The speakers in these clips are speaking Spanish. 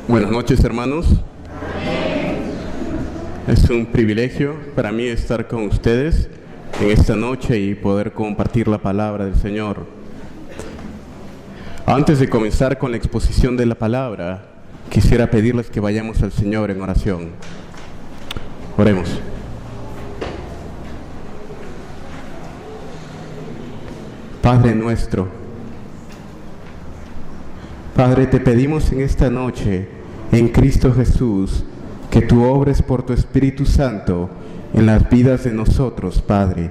Buenas noches, hermanos. Es un privilegio para mí estar con ustedes en esta noche y poder compartir la palabra del Señor. Antes de comenzar con la exposición de la palabra, quisiera pedirles que vayamos al Señor en oración. Oremos. Padre nuestro, Padre, te pedimos en esta noche, en Cristo Jesús, que tú obres por tu Espíritu Santo en las vidas de nosotros, Padre.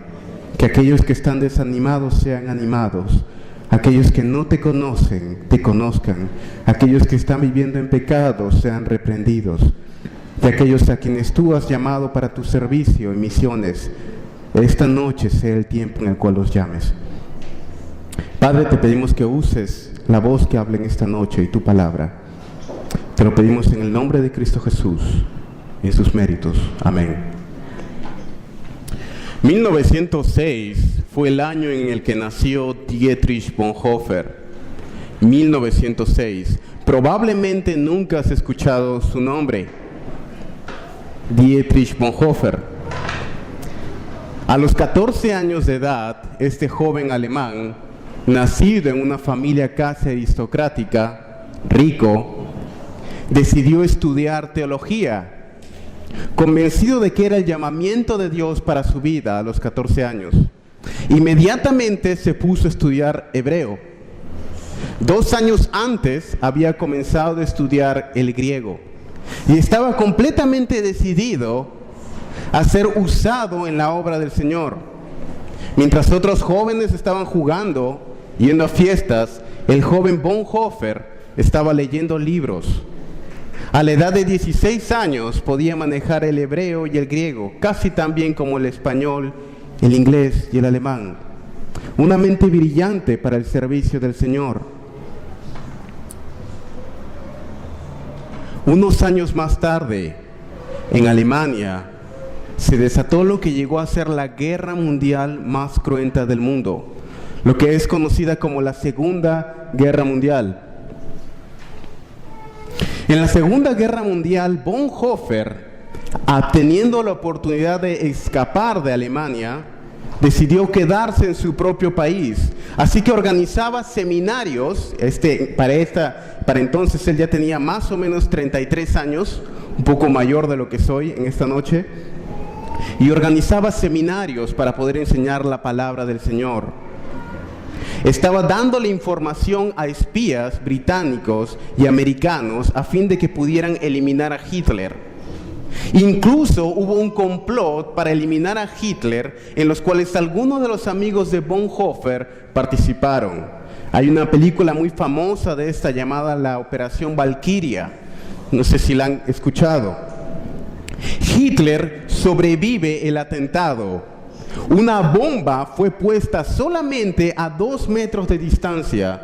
Que aquellos que están desanimados sean animados, aquellos que no te conocen, te conozcan, aquellos que están viviendo en pecado sean reprendidos, y aquellos a quienes tú has llamado para tu servicio y misiones, esta noche sea el tiempo en el cual los llames. Padre, te pedimos que uses la voz que habla en esta noche y tu palabra. Te lo pedimos en el nombre de Cristo Jesús y en sus méritos. Amén. 1906 fue el año en el que nació Dietrich Bonhoeffer. 1906. Probablemente nunca has escuchado su nombre. Dietrich Bonhoeffer. A los 14 años de edad, este joven alemán, nacido en una familia casi aristocrática, rico, decidió estudiar teología, convencido de que era el llamamiento de Dios para su vida a los 14 años. Inmediatamente se puso a estudiar hebreo. 2 años antes había comenzado a estudiar el griego y estaba completamente decidido a ser usado en la obra del Señor. Mientras otros jóvenes estaban jugando, yendo a fiestas, el joven Bonhoeffer estaba leyendo libros. A la edad de 16 años podía manejar el hebreo y el griego, casi tan bien como el español, el inglés y el alemán. Una mente brillante para el servicio del Señor. Unos años más tarde, en Alemania, se desató lo que llegó a ser la guerra mundial más cruenta del mundo, lo que es conocida como la Segunda Guerra Mundial. En la Segunda Guerra Mundial, Bonhoeffer, teniendo la oportunidad de escapar de Alemania, decidió quedarse en su propio país. Así que organizaba seminarios. Para entonces él ya tenía más o menos 33 años, un poco mayor de lo que soy en esta noche, y organizaba seminarios para poder enseñar la palabra del Señor. Estaba dándole información a espías británicos y americanos a fin de que pudieran eliminar a Hitler. Incluso hubo un complot para eliminar a Hitler, en los cuales algunos de los amigos de Bonhoeffer participaron. Hay una película muy famosa de esta llamada la Operación Valquiria. No sé si la han escuchado. Hitler sobrevive el atentado. Una bomba fue puesta solamente a 2 metros de distancia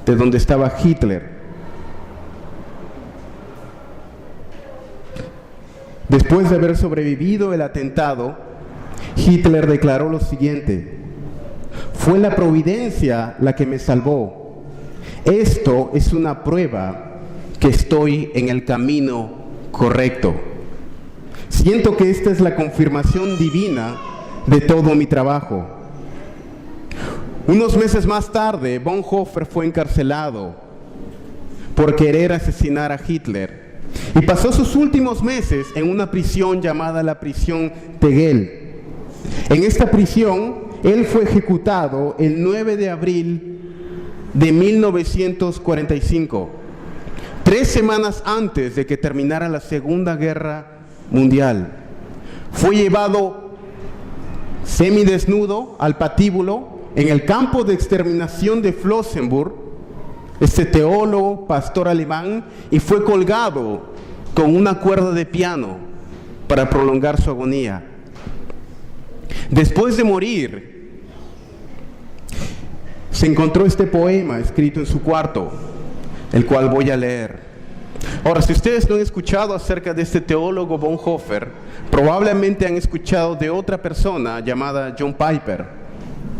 de donde estaba Hitler. Después de haber sobrevivido el atentado, Hitler declaró lo siguiente: fue la providencia la que me salvó. Esto es una prueba que estoy en el camino correcto. Siento que esta es la confirmación divina de todo mi trabajo. Unos meses más tarde, Bonhoeffer fue encarcelado por querer asesinar a Hitler y pasó sus últimos meses en una prisión llamada la prisión Tegel. En esta prisión, él fue ejecutado el 9 de abril de 1945, 3 semanas antes de que terminara la Segunda Guerra Mundial. Fue llevado semidesnudo al patíbulo en el campo de exterminación de Flossenbürg, este teólogo, pastor alemán, y fue colgado con una cuerda de piano para prolongar su agonía. Después de morir, se encontró este poema escrito en su cuarto, el cual voy a leer. Ahora, si ustedes no han escuchado acerca de este teólogo Bonhoeffer, probablemente han escuchado de otra persona llamada John Piper,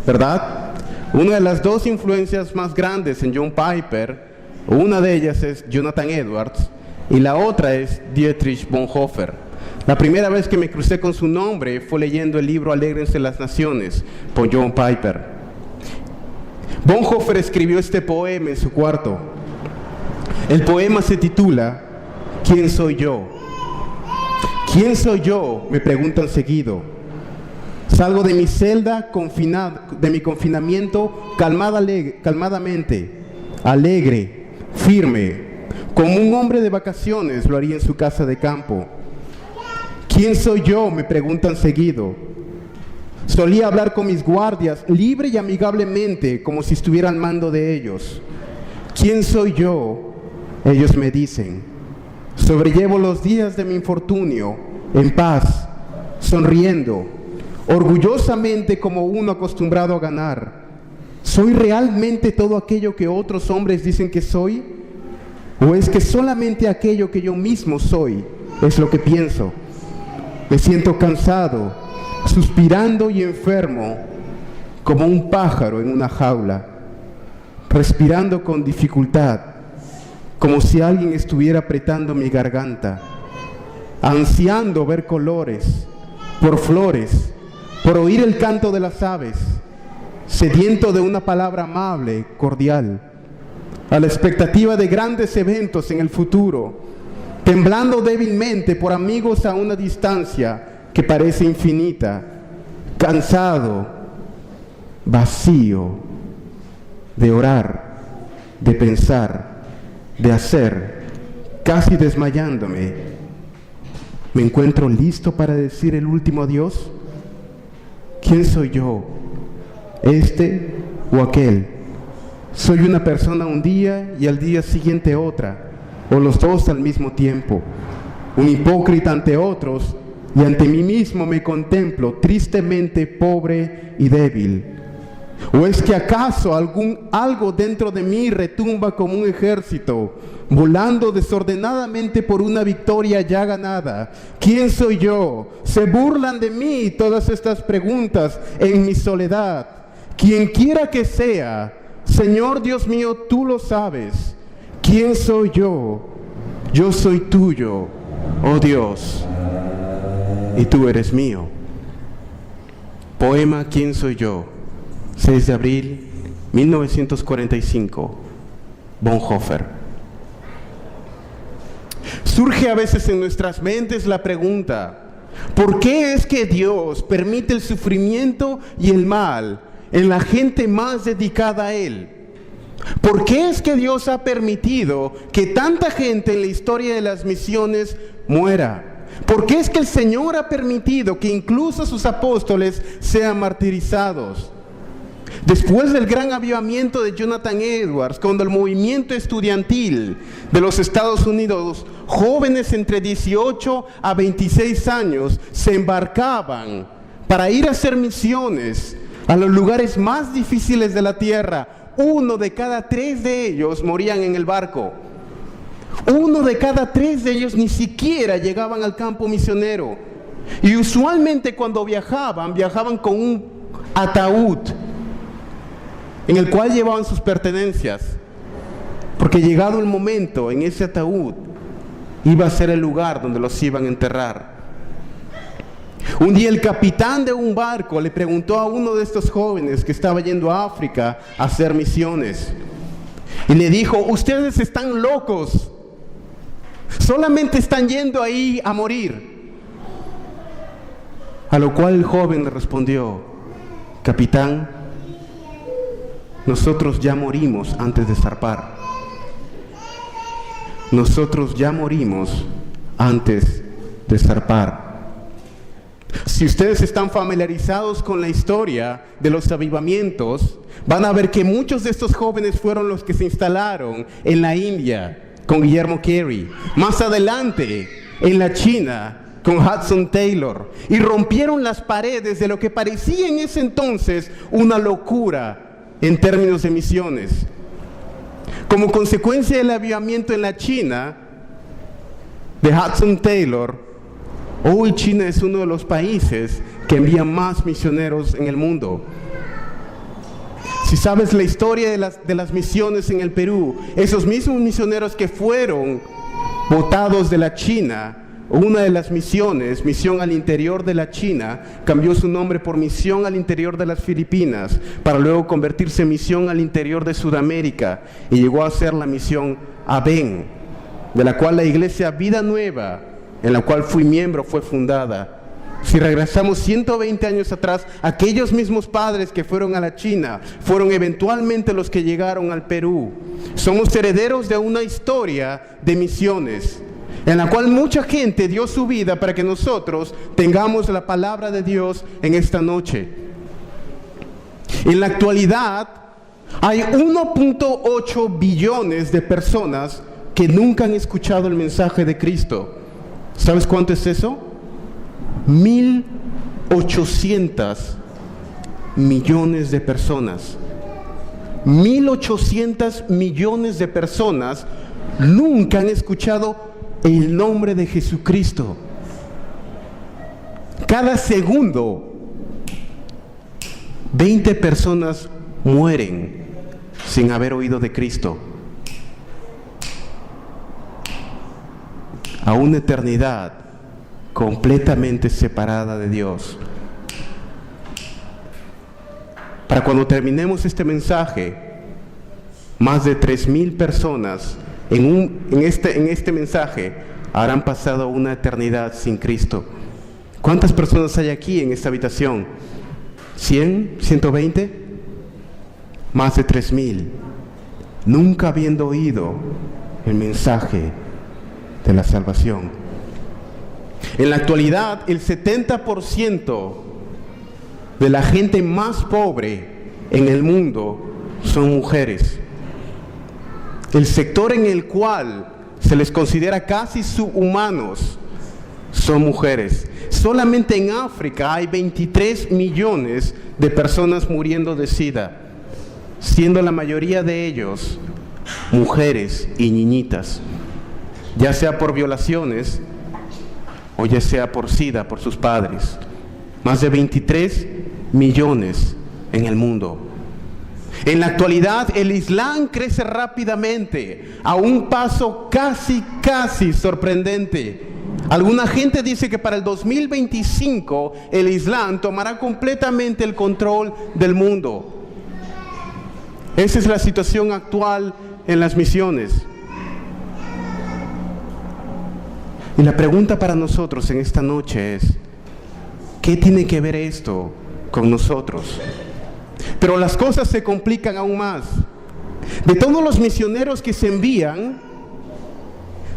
¿verdad? Una de las 2 influencias más grandes en John Piper, una de ellas es Jonathan Edwards, y la otra es Dietrich Bonhoeffer. La primera vez que me crucé con su nombre fue leyendo el libro Alégrense las Naciones por John Piper. Bonhoeffer escribió este poema en su cuarto. El poema se titula ¿Quién soy yo? ¿Quién soy yo?, me preguntan seguido. Salgo de mi celda, de mi confinamiento, calmadamente, alegre, firme, como un hombre de vacaciones lo haría en su casa de campo. ¿Quién soy yo?, me preguntan seguido. Solía hablar con mis guardias libre y amigablemente, como si estuviera al mando de ellos. ¿Quién soy yo?, ellos me dicen. Sobrellevo los días de mi infortunio en paz, sonriendo, orgullosamente como uno acostumbrado a ganar. ¿Soy realmente todo aquello que otros hombres dicen que soy? ¿O es que solamente aquello que yo mismo soy es lo que pienso? Me siento cansado, suspirando y enfermo, como un pájaro en una jaula, respirando con dificultad, como si alguien estuviera apretando mi garganta, ansiando ver colores, por flores, por oír el canto de las aves, sediento de una palabra amable, cordial, a la expectativa de grandes eventos en el futuro, temblando débilmente por amigos a una distancia que parece infinita, cansado, vacío, de orar, de pensar, de hacer, casi desmayándome. ¿Me encuentro listo para decir el último adiós? ¿Quién soy yo? ¿Este o aquel? ¿Soy una persona un día y al día siguiente otra? ¿O los dos al mismo tiempo? ¿Un hipócrita ante otros y ante mí mismo me contemplo tristemente pobre y débil? ¿O es que acaso algo dentro de mí retumba como un ejército, volando desordenadamente por una victoria ya ganada? ¿Quién soy yo? Se burlan de mí todas estas preguntas en mi soledad. Quien quiera que sea, Señor Dios mío, tú lo sabes. ¿Quién soy yo? Yo soy tuyo, oh Dios, y tú eres mío. Poema ¿Quién soy yo? 6 de abril 1945, Bonhoeffer. Surge a veces en nuestras mentes la pregunta: ¿por qué es que Dios permite el sufrimiento y el mal en la gente más dedicada a Él? ¿Por qué es que Dios ha permitido que tanta gente en la historia de las misiones muera? ¿Por qué es que el Señor ha permitido que incluso sus apóstoles sean martirizados? Después del gran avivamiento de Jonathan Edwards, cuando el movimiento estudiantil de los Estados Unidos, jóvenes entre 18 a 26 años, se embarcaban para ir a hacer misiones a los lugares más difíciles de la tierra, 1 de cada 3 de ellos morían en el barco. 1 de cada 3 de ellos ni siquiera llegaban al campo misionero. Y usualmente cuando viajaban con un ataúd en el cual llevaban sus pertenencias, porque llegado el momento, en ese ataúd iba a ser el lugar donde los iban a enterrar. Un día el capitán de un barco le preguntó a uno de estos jóvenes que estaba yendo a África a hacer misiones, y le dijo: ustedes están locos, solamente están yendo ahí a morir. A lo cual el joven le respondió: capitán, nosotros ya morimos antes de zarpar. Nosotros ya morimos antes de zarpar. Si ustedes están familiarizados con la historia de los avivamientos, van a ver que muchos de estos jóvenes fueron los que se instalaron en la India con Guillermo Carey, más adelante en la China con Hudson Taylor, y rompieron las paredes de lo que parecía en ese entonces una locura en términos de misiones. Como consecuencia del avivamiento en la China de Hudson Taylor, hoy China es uno de los países que envía más misioneros en el mundo. Si sabes la historia de las misiones en el Perú, esos mismos misioneros que fueron botados de la China. Una de las misiones, Misión al Interior de la China, cambió su nombre por Misión al Interior de las Filipinas, para luego convertirse en Misión al Interior de Sudamérica, y llegó a ser la Misión AVEN, de la cual la Iglesia Vida Nueva, en la cual fui miembro, fue fundada. Si regresamos 120 años atrás, aquellos mismos padres que fueron a la China fueron eventualmente los que llegaron al Perú. Somos herederos de una historia de misiones, en la cual mucha gente dio su vida para que nosotros tengamos la palabra de Dios en esta noche. En la actualidad hay 1.8 billones de personas que nunca han escuchado el mensaje de Cristo. ¿Sabes cuánto es eso? 1.800 millones de personas. 1.800 millones de personas nunca han escuchado el nombre de Jesucristo. Cada segundo 20 personas mueren sin haber oído de Cristo. A una eternidad completamente separada de Dios. Para cuando terminemos este mensaje, más de 3,000 personas en este mensaje habrán pasado una eternidad sin Cristo. ¿Cuántas personas hay aquí en esta habitación? ¿100? ¿120? Más de 3,000, nunca habiendo oído el mensaje de la salvación. En la actualidad, el 70% de la gente más pobre en el mundo son mujeres. El sector en el cual se les considera casi subhumanos son mujeres. Solamente en África hay 23 millones de personas muriendo de SIDA, siendo la mayoría de ellos mujeres y niñitas, ya sea por violaciones o ya sea por SIDA, por sus padres. Más de 23 millones en el mundo. En la actualidad, el Islam crece rápidamente, a un paso casi sorprendente. Alguna gente dice que para el 2025 el Islam tomará completamente el control del mundo. Esa es la situación actual en las misiones. Y la pregunta para nosotros en esta noche es, ¿qué tiene que ver esto con nosotros? Pero las cosas se complican aún más. De todos los misioneros que se envían,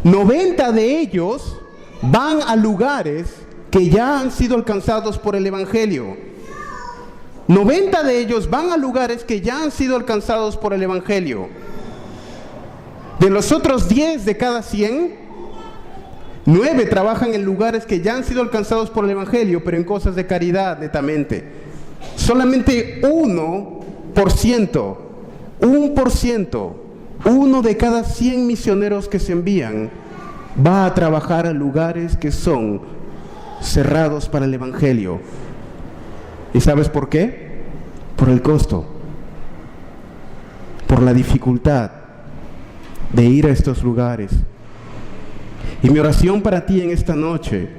90 de ellos van a lugares que ya han sido alcanzados por el Evangelio. 90 de ellos van a lugares que ya han sido alcanzados por el Evangelio. De los otros 10 de cada 100, 9 trabajan en lugares que ya han sido alcanzados por el Evangelio, pero en cosas de caridad, netamente. Solamente 1%, 1 de cada 100 misioneros que se envían va a trabajar a lugares que son cerrados para el Evangelio. ¿Y sabes por qué? Por el costo, por la dificultad de ir a estos lugares. Y mi oración para ti en esta noche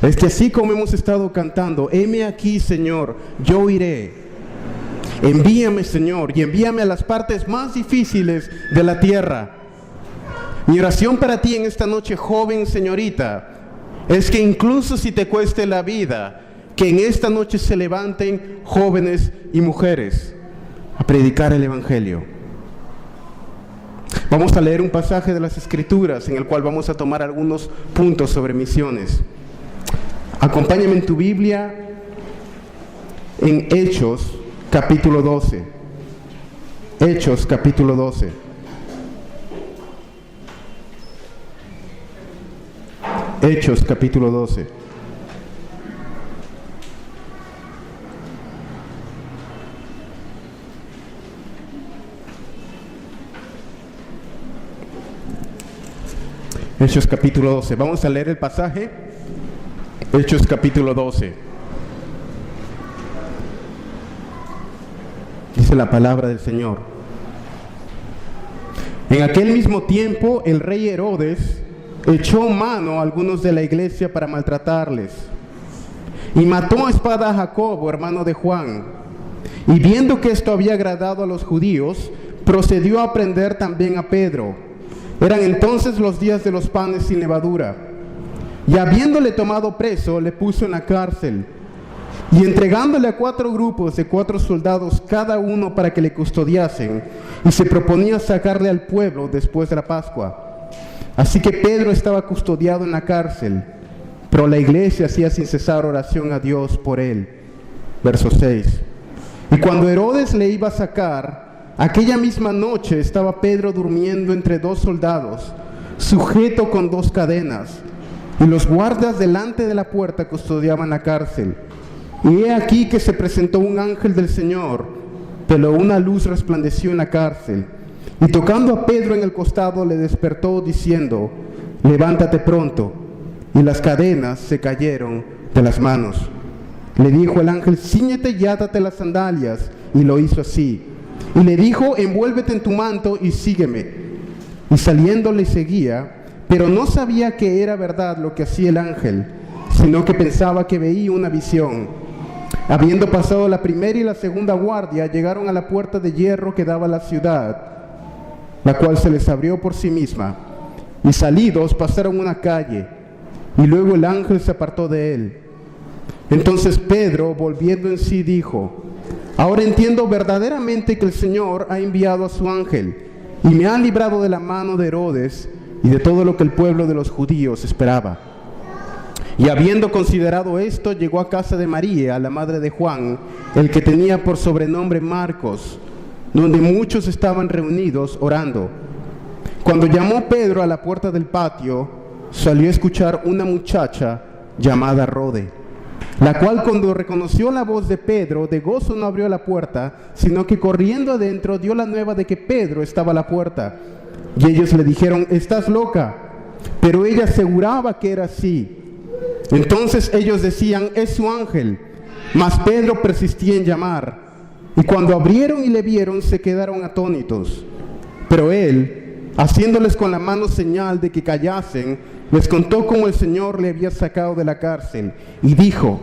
es que así como hemos estado cantando, heme aquí, Señor, yo iré. Envíame, Señor, y envíame a las partes más difíciles de la tierra. Mi oración para ti en esta noche, joven señorita, es que incluso si te cueste la vida, que en esta noche se levanten jóvenes y mujeres a predicar el Evangelio. Vamos a leer un pasaje de las Escrituras en el cual vamos a tomar algunos puntos sobre misiones. Acompáñame en tu Biblia en Hechos capítulo 12. Hechos capítulo 12. Hechos capítulo 12. Hechos capítulo 12. Vamos a leer el pasaje. Hechos capítulo 12. Dice la palabra del Señor. En aquel mismo tiempo el rey Herodes echó mano a algunos de la iglesia para maltratarles. Y mató a espada a Jacobo, hermano de Juan. Y viendo que esto había agradado a los judíos, procedió a prender también a Pedro. Eran entonces los días de los panes sin levadura. Y habiéndole tomado preso, le puso en la cárcel. Y entregándole a 4 grupos de 4 soldados cada uno para que le custodiasen, y se proponía sacarle al pueblo después de la Pascua. Así que Pedro estaba custodiado en la cárcel, pero la iglesia hacía sin cesar oración a Dios por él. Verso 6. Y cuando Herodes le iba a sacar, aquella misma noche estaba Pedro durmiendo entre 2 soldados, sujeto con 2 cadenas, y los guardas delante de la puerta custodiaban la cárcel. Y he aquí que se presentó un ángel del Señor, pero una luz resplandeció en la cárcel. Y tocando a Pedro en el costado, le despertó diciendo: levántate pronto. Y las cadenas se cayeron de las manos. Le dijo el ángel: cíñete y átate las sandalias. Y lo hizo así. Y le dijo: envuélvete en tu manto y sígueme. Y saliendo le seguía, pero no sabía que era verdad lo que hacía el ángel, sino que pensaba que veía una visión. Habiendo pasado la primera y la segunda guardia, llegaron a la puerta de hierro que daba a la ciudad, la cual se les abrió por sí misma. Y salidos pasaron una calle, y luego el ángel se apartó de él. Entonces Pedro, volviendo en sí, dijo: ahora entiendo verdaderamente que el Señor ha enviado a su ángel, y me ha librado de la mano de Herodes y de todo lo que el pueblo de los judíos esperaba. Y habiendo considerado esto, llegó a casa de María, la madre de Juan, el que tenía por sobrenombre Marcos, donde muchos estaban reunidos orando. Cuando llamó Pedro a la puerta del patio, salió a escuchar una muchacha llamada Rode, la cual cuando reconoció la voz de Pedro, de gozo no abrió la puerta, sino que corriendo adentro dio la nueva de que Pedro estaba a la puerta. Y ellos le dijeron: estás loca. Pero ella aseguraba que era así. Entonces ellos decían: es su ángel. Mas Pedro persistía en llamar. Y cuando abrieron y le vieron, se quedaron atónitos. Pero él, haciéndoles con la mano señal de que callasen, les contó cómo el Señor le había sacado de la cárcel. Y dijo: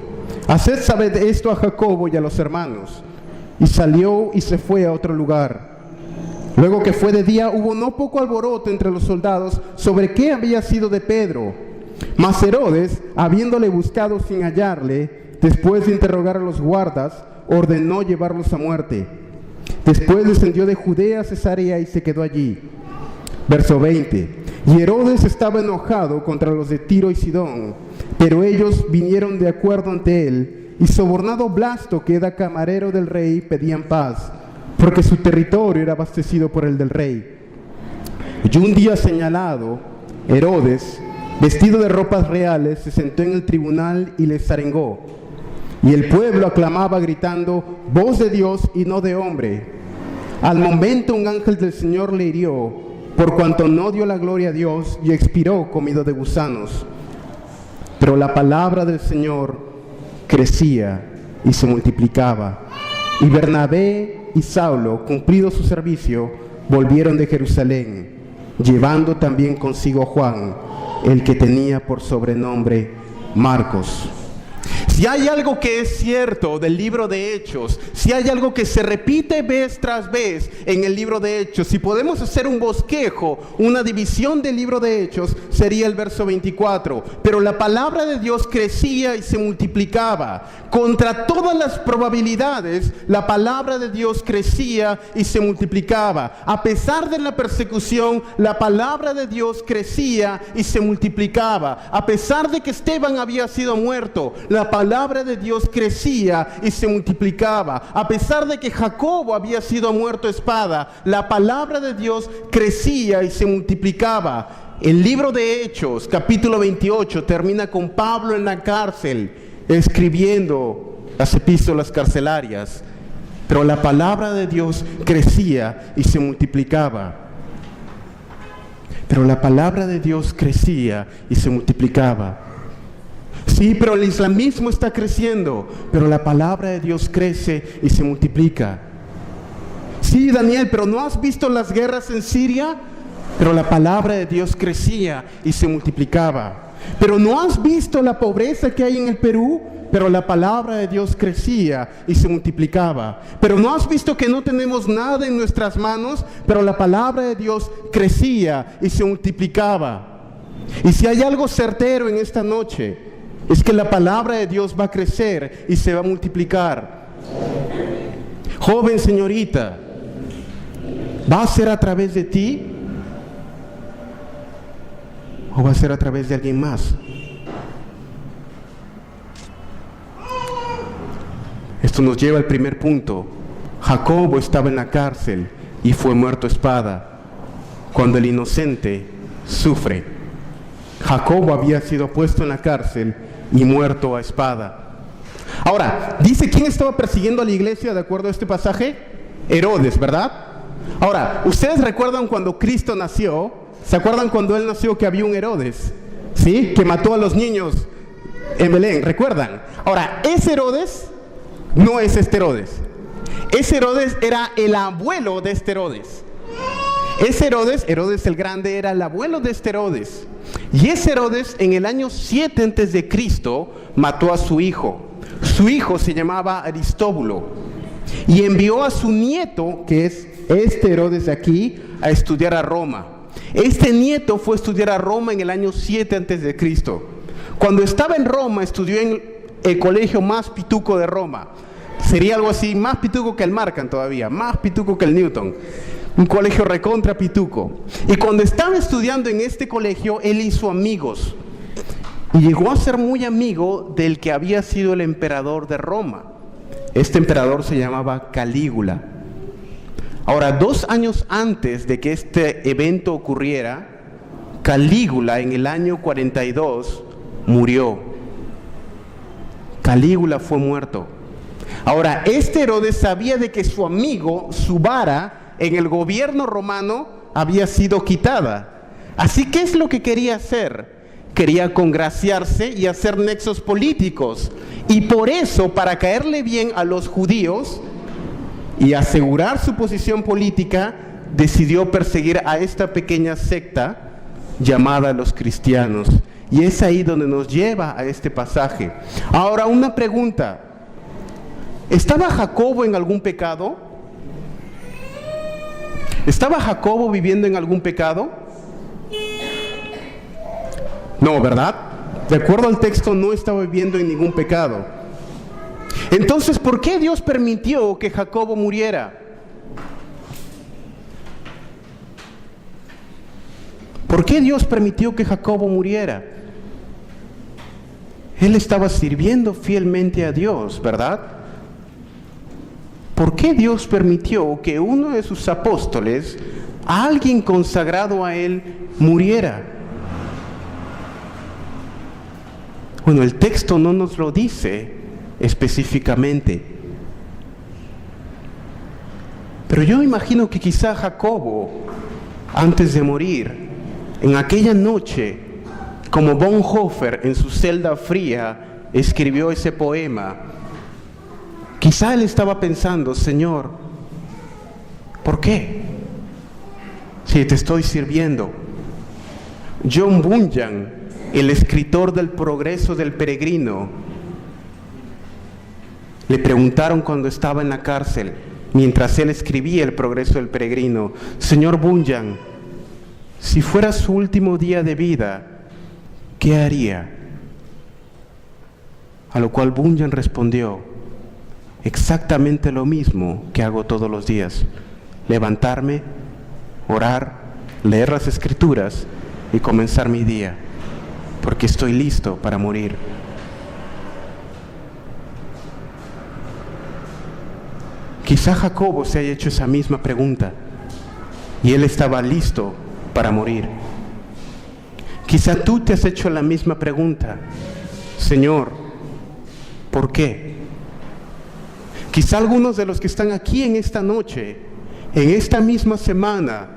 haced saber esto a Jacobo y a los hermanos. Y salió y se fue a otro lugar. Luego que fue de día, hubo no poco alboroto entre los soldados sobre qué había sido de Pedro. Mas Herodes, habiéndole buscado sin hallarle, después de interrogar a los guardas, ordenó llevarlos a muerte. Después descendió de Judea a Cesarea y se quedó allí. Verso 20. Y Herodes estaba enojado contra los de Tiro y Sidón, pero ellos vinieron de acuerdo ante él, y sobornado Blasto, que era camarero del rey, pedían paz, porque su territorio era abastecido por el del rey. Y un día señalado, Herodes, vestido de ropas reales, se sentó en el tribunal y les arengó. Y el pueblo aclamaba gritando: voz de Dios y no de hombre. Al momento un ángel del Señor le hirió, por cuanto no dio la gloria a Dios, y expiró comido de gusanos. Pero la palabra del Señor crecía y se multiplicaba. Y Bernabé y Saulo, cumplido su servicio, volvieron de Jerusalén, llevando también consigo a Juan, el que tenía por sobrenombre Marcos. Si hay algo que es cierto del libro de Hechos, si hay algo que se repite vez tras vez en el libro de Hechos, si podemos hacer un bosquejo, una división del libro de Hechos, sería el verso 24. Pero la palabra de Dios crecía y se multiplicaba. Contra todas las probabilidades, la palabra de Dios crecía y se multiplicaba. A pesar de la persecución, la palabra de Dios crecía y se multiplicaba. A pesar de que Esteban había sido muerto, la palabra de Dios crecía y se multiplicaba. A pesar de que Jacobo había sido muerto a espada, la palabra de Dios crecía y se multiplicaba. El libro de Hechos, capítulo 28, termina con Pablo en la cárcel, escribiendo las epístolas carcelarias. Pero la palabra de Dios crecía y se multiplicaba. Pero la palabra de Dios crecía y se multiplicaba. Sí, pero el islamismo está creciendo, pero la palabra de Dios crece y se multiplica. Sí, Daniel, pero ¿no has visto las guerras en Siria? pero la palabra de Dios crecía y se multiplicaba. Pero ¿no has visto la pobreza que hay en el Perú? Pero la palabra de Dios crecía y se multiplicaba. Pero ¿no has visto que no tenemos nada en nuestras manos? Pero la palabra de Dios crecía y se multiplicaba. Y si hay algo certero en esta noche, es que la palabra de Dios va a crecer y se va a multiplicar. Joven señorita, ¿va a ser a través de ti? ¿O va a ser a través de alguien más? Esto nos lleva al primer punto. Jacobo estaba en la cárcel y fue muerto a espada, cuando el inocente sufre. Jacobo había sido puesto en la cárcel y muerto a espada. Ahora, dice quién estaba persiguiendo a la iglesia de acuerdo a este pasaje. Herodes, ¿verdad? Ahora, ¿ustedes recuerdan cuando Cristo nació? ¿Se acuerdan cuando Él nació que había un Herodes? ¿Sí? Que mató a los niños en Belén, ¿recuerdan? Ahora, ese Herodes no es este Herodes. Ese Herodes era el abuelo de este Herodes. Ese Herodes, Herodes el Grande, era el abuelo de este Herodes. Y ese Herodes en el año 7 antes de Cristo mató a su hijo. Su hijo se llamaba Aristóbulo. Y envió a su nieto, que es este Herodes de aquí, a estudiar a Roma. Este nieto fue a estudiar a Roma en el año 7 antes de Cristo. Cuando estaba en Roma, estudió en el colegio más pituco de Roma. Sería algo así, más pituco que el Markham todavía, más pituco que el Newton. Un colegio recontra pituco. Y cuando estaba estudiando en este colegio, él hizo amigos. Y llegó a ser muy amigo del que había sido el emperador de Roma. Este emperador se llamaba Calígula. Ahora, 2 años antes de que este evento ocurriera, Calígula en el año 42 murió. Calígula fue muerto. Ahora, este Herodes sabía de que su amigo, su vara en el gobierno romano había sido quitada. Así, ¿qué es lo que quería hacer? Quería congraciarse y hacer nexos políticos. Y por eso, para caerle bien a los judíos y asegurar su posición política, decidió perseguir a esta pequeña secta llamada los cristianos. Y es ahí donde nos lleva a este pasaje. Ahora, una pregunta. ¿Estaba Jacobo en algún pecado? ¿Estaba Jacobo viviendo en algún pecado? No, ¿verdad? De acuerdo al texto, no estaba viviendo en ningún pecado. Entonces, ¿por qué Dios permitió que Jacobo muriera? ¿Por qué Dios permitió que Jacobo muriera? Él estaba sirviendo fielmente a Dios, ¿verdad? ¿Por qué Dios permitió que uno de sus apóstoles, alguien consagrado a Él, muriera? Bueno, el texto no nos lo dice específicamente. Pero yo imagino que quizá Jacobo, antes de morir, en aquella noche, como Bonhoeffer en su celda fría escribió ese poema, quizá él estaba pensando: Señor, ¿por qué? Si te estoy sirviendo. John Bunyan, el escritor del Progreso del Peregrino, le preguntaron cuando estaba en la cárcel, mientras él escribía el Progreso del Peregrino: Señor Bunyan, si fuera su último día de vida, ¿qué haría? A lo cual Bunyan respondió: exactamente lo mismo que hago todos los días: levantarme, orar, leer las Escrituras y comenzar mi día, porque estoy listo para morir. Quizá Jacobo se haya hecho esa misma pregunta y él estaba listo para morir. Quizá tú te has hecho la misma pregunta: Señor, ¿por qué? Quizá algunos de los que están aquí en esta noche, en esta misma semana,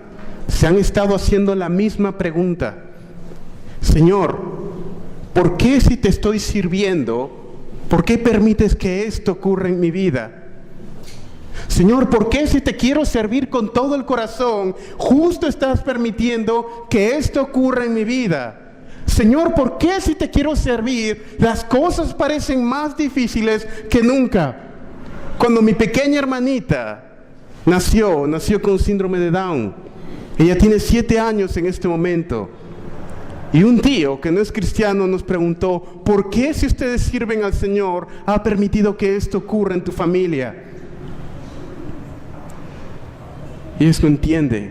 se han estado haciendo la misma pregunta: Señor, ¿por qué si te estoy sirviendo, por qué permites que esto ocurra en mi vida? Señor, ¿por qué si te quiero servir con todo el corazón, justo estás permitiendo que esto ocurra en mi vida? Señor, ¿por qué si te quiero servir, las cosas parecen más difíciles que nunca? Cuando mi pequeña hermanita nació con síndrome de Down. Ella tiene 7 años en este momento. Y un tío que no es cristiano nos preguntó, ¿por qué si ustedes sirven al Señor ha permitido que esto ocurra en tu familia? Y esto entiende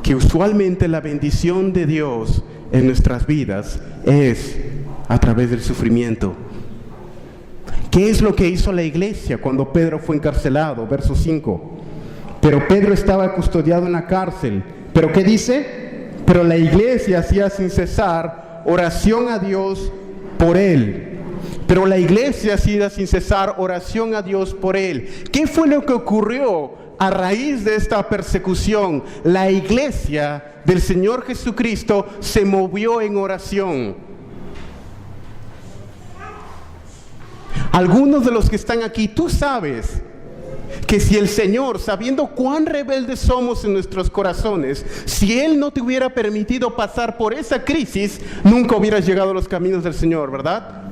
que usualmente la bendición de Dios en nuestras vidas es a través del sufrimiento. ¿Qué es lo que hizo la iglesia cuando Pedro fue encarcelado? Verso 5. Pero Pedro estaba custodiado en la cárcel. ¿Pero qué dice? Pero la iglesia hacía sin cesar oración a Dios por él. Pero la iglesia hacía sin cesar oración a Dios por él. ¿Qué fue lo que ocurrió a raíz de esta persecución? La iglesia del Señor Jesucristo se movió en oración. Algunos de los que están aquí, tú sabes que si el Señor, sabiendo cuán rebeldes somos en nuestros corazones, si Él no te hubiera permitido pasar por esa crisis, nunca hubieras llegado a los caminos del Señor, ¿verdad?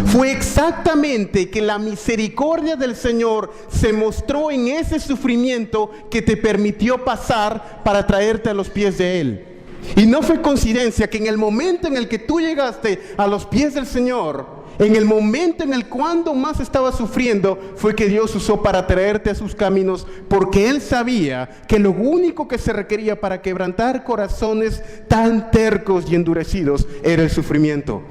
Fue exactamente que la misericordia del Señor se mostró en ese sufrimiento que te permitió pasar para traerte a los pies de Él. Y no fue coincidencia que en el momento en el que tú llegaste a los pies del Señor, en el momento en el cuando más estaba sufriendo, fue que Dios usó para traerte a sus caminos, porque Él sabía que lo único que se requería para quebrantar corazones tan tercos y endurecidos era el sufrimiento.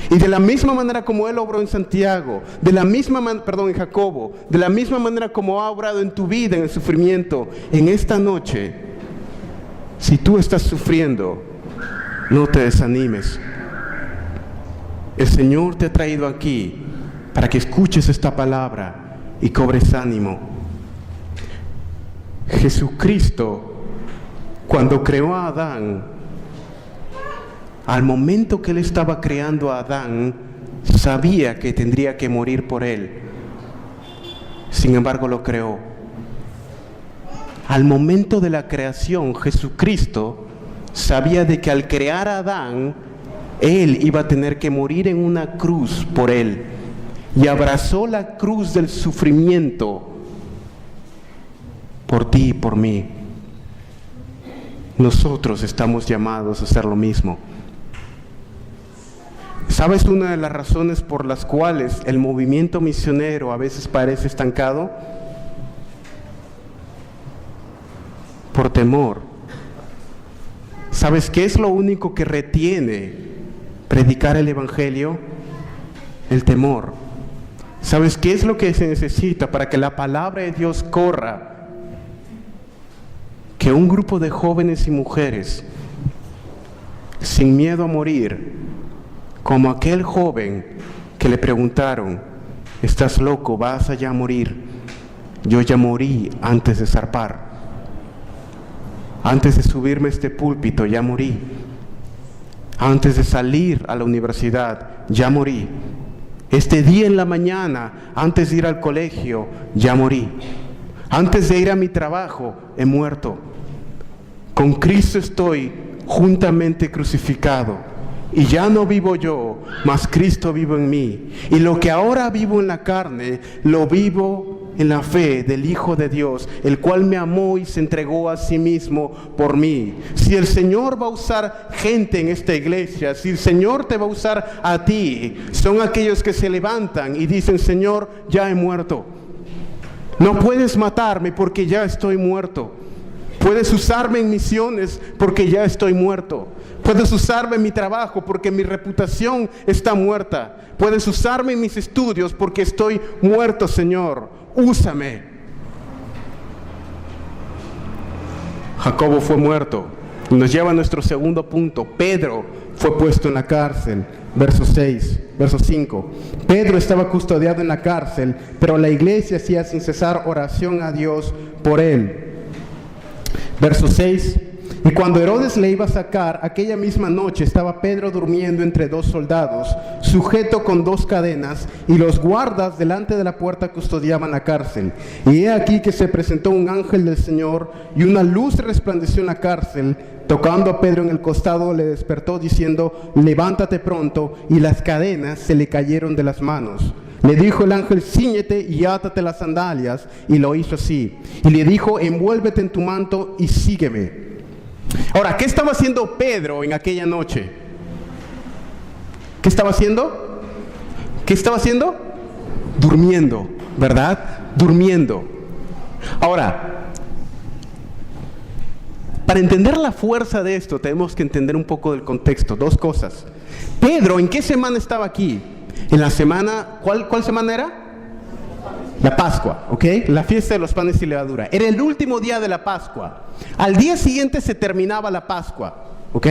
Y de la misma manera como Él obró en Santiago, en Jacobo, de la misma manera como ha obrado en tu vida en el sufrimiento, en esta noche, si tú estás sufriendo, no te desanimes. El Señor te ha traído aquí para que escuches esta palabra y cobres ánimo. Jesucristo, cuando creó a Adán, al momento que Él estaba creando a Adán, sabía que tendría que morir por él. Sin embargo, lo creó. Al momento de la creación, Jesucristo sabía de que al crear a Adán, Él iba a tener que morir en una cruz por él. Y abrazó la cruz del sufrimiento por ti y por mí. Nosotros estamos llamados a hacer lo mismo. ¿Sabes una de las razones por las cuales el movimiento misionero a veces parece estancado? Por temor. ¿Sabes qué es lo único que retiene predicar el evangelio? El temor. ¿Sabes qué es lo que se necesita para que la palabra de Dios corra? Que un grupo de jóvenes y mujeres, sin miedo a morir, como aquel joven que le preguntaron: ¿estás loco? ¿Vas allá a morir? Yo ya morí antes de zarpar. Antes de subirme a este púlpito ya morí. Antes de salir a la universidad ya morí. Este día en la mañana, antes de ir al colegio, ya morí. Antes de ir a mi trabajo, he muerto. Con Cristo estoy juntamente crucificado. Y ya no vivo yo, mas Cristo vive en mí. Y lo que ahora vivo en la carne, lo vivo en la fe del Hijo de Dios, el cual me amó y se entregó a sí mismo por mí. Si el Señor va a usar gente en esta iglesia, si el Señor te va a usar a ti, son aquellos que se levantan y dicen: Señor, ya he muerto. No puedes matarme porque ya estoy muerto. Puedes usarme en misiones porque ya estoy muerto. Puedes usarme en mi trabajo porque mi reputación está muerta. Puedes usarme en mis estudios porque estoy muerto, Señor. Úsame. Jacobo fue muerto. Y nos lleva a nuestro segundo punto. Pedro fue puesto en la cárcel. Verso 5. Pedro estaba custodiado en la cárcel, pero la iglesia hacía sin cesar oración a Dios por él. Verso 6. Y cuando Herodes le iba a sacar, aquella misma noche estaba Pedro durmiendo entre dos soldados, sujeto con dos cadenas, y los guardas delante de la puerta custodiaban la cárcel. Y he aquí que se presentó un ángel del Señor, y una luz resplandeció en la cárcel. Tocando a Pedro en el costado, le despertó diciendo: levántate pronto, y las cadenas se le cayeron de las manos. Le dijo el ángel: cíñete y átate las sandalias, y lo hizo así. Y le dijo: envuélvete en tu manto y sígueme. Ahora, ¿qué estaba haciendo Pedro en aquella noche? ¿Qué estaba haciendo? ¿Qué estaba haciendo? Durmiendo, ¿verdad? Durmiendo. Ahora, para entender la fuerza de esto, tenemos que entender un poco del contexto. Dos cosas. Pedro, ¿en qué semana estaba aquí? En la semana, ¿cuál semana era? La Pascua, ¿ok? La fiesta de los panes y levadura. Era el último día de la Pascua. Al día siguiente se terminaba la Pascua, ¿ok?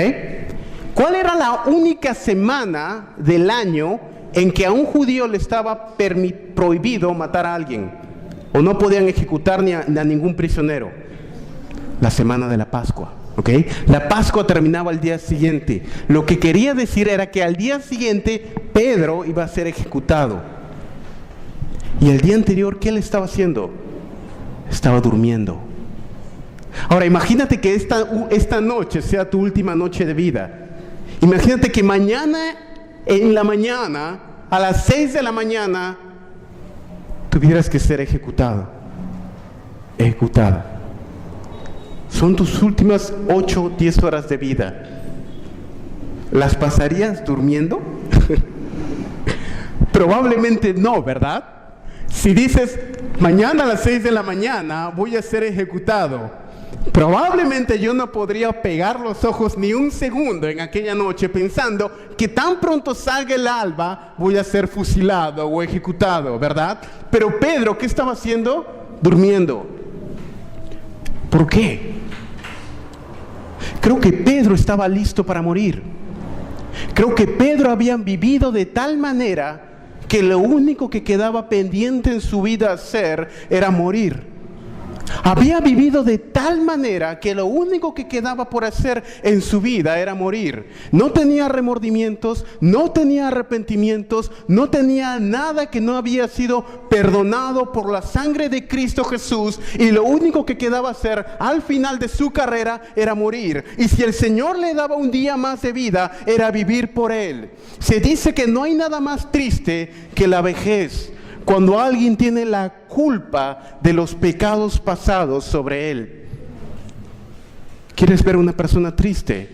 ¿Cuál era la única semana del año en que a un judío le estaba prohibido matar a alguien? O no podían ejecutar ni a ningún prisionero. La semana de la Pascua, ¿ok? La Pascua terminaba al día siguiente. Lo que quería decir era que al día siguiente Pedro iba a ser ejecutado. Y el día anterior, ¿qué le estaba haciendo? Estaba durmiendo. Ahora, imagínate que esta noche sea tu última noche de vida. Imagínate que mañana, en la mañana, a las 6 de la mañana, tuvieras que ser ejecutado. Ejecutada. Son tus últimas 8 o 10 horas de vida. ¿Las pasarías durmiendo? Probablemente no, ¿verdad? Si dices, mañana a las 6 de la mañana voy a ser ejecutado, probablemente yo no podría pegar los ojos ni un segundo en aquella noche pensando que tan pronto salga el alba voy a ser fusilado o ejecutado, ¿verdad? Pero Pedro, ¿qué estaba haciendo? Durmiendo. ¿Por qué? Creo que Pedro estaba listo para morir. Creo que Pedro había vivido de tal manera que lo único que quedaba pendiente en su vida hacer era morir. Había vivido de tal manera que lo único que quedaba por hacer en su vida era morir. No tenía remordimientos, no tenía arrepentimientos, no tenía nada que no había sido perdonado por la sangre de Cristo Jesús, y lo único que quedaba hacer al final de su carrera era morir. Y si el Señor le daba un día más de vida, era vivir por Él. Se dice que no hay nada más triste que la vejez, cuando alguien tiene la culpa de los pecados pasados sobre él. ¿Quieres ver a una persona triste?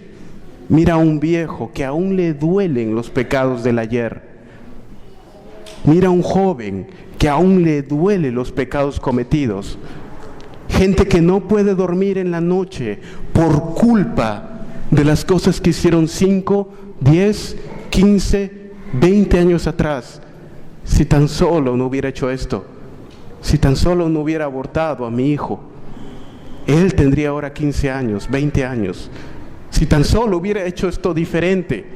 Mira a un viejo que aún le duelen los pecados del ayer. Mira a un joven que aún le duelen los pecados cometidos. Gente que no puede dormir en la noche por culpa de las cosas que hicieron 5, 10, 15, 20 años atrás. Si tan solo no hubiera hecho esto, si tan solo no hubiera abortado a mi hijo, él tendría ahora 15 años, 20 años. Si tan solo hubiera hecho esto diferente.